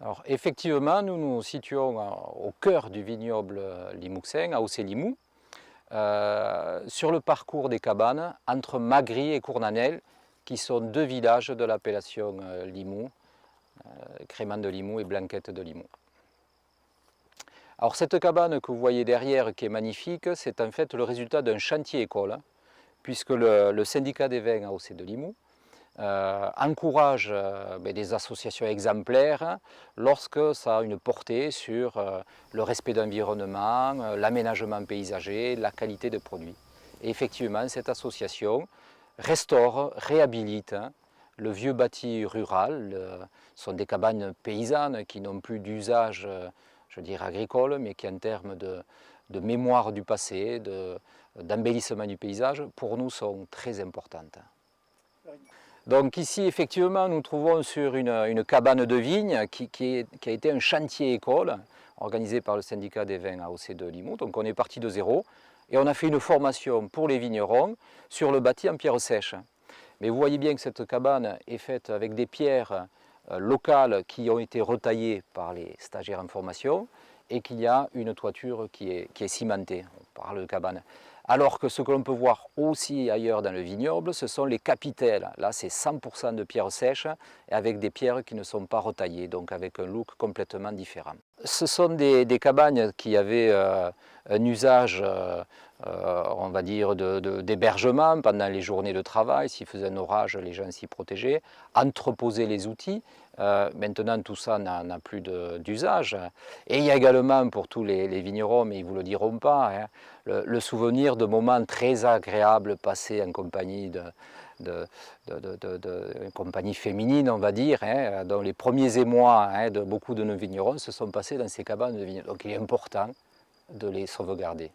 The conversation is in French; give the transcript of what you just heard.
Alors effectivement, nous nous situons au cœur du vignoble limouxin, à Aussay-Limoux, sur le parcours des cabanes entre Magry et Cournanel, qui sont deux villages de l'appellation Limoux, Crémant de Limoux et Blanquette de Limoux. Alors cette cabane que vous voyez derrière, qui est magnifique, c'est en fait le résultat d'un chantier école, puisque le syndicat des vins à Aussay de Limoux encourage des associations exemplaires lorsque ça a une portée sur le respect de l'environnement, l'aménagement paysager, la qualité de produits. Et effectivement, cette association restaure, réhabilite le vieux bâti rural. Ce sont des cabanes paysannes qui n'ont plus d'usage, je dirais, agricole, mais qui en termes de mémoire du passé, d'embellissement du paysage, pour nous sont très importantes. Donc ici, effectivement, nous trouvons sur une cabane de vigne qui a été un chantier école organisé par le syndicat des vins à Aussay de Limoux. Donc on est parti de zéro et on a fait une formation pour les vignerons sur le bâti en pierre sèche. Mais vous voyez bien que cette cabane est faite avec des pierres locales qui ont été retaillées par les stagiaires en formation et qu'il y a une toiture qui est cimentée, on parle de cabane. Alors que ce que l'on peut voir aussi ailleurs dans le vignoble, ce sont les capitelles. Là, c'est 100% de pierres sèches et avec des pierres qui ne sont pas retaillées, donc avec un look complètement différent. Ce sont des cabanes qui avaient un usage, on va dire, d'hébergement pendant les journées de travail. S'il faisait un orage, les gens s'y protégeaient, entreposaient les outils. Maintenant, tout ça n'a plus d'usage. Et il y a également, pour tous les vignerons, mais ils ne vous le diront pas, hein, le souvenir de moments très agréables passés en compagnie une compagnie féminine, on va dire, hein, dont les premiers émois de beaucoup de nos vignerons se sont passés dans ces cabanes de vignerons. Donc il est important de les sauvegarder.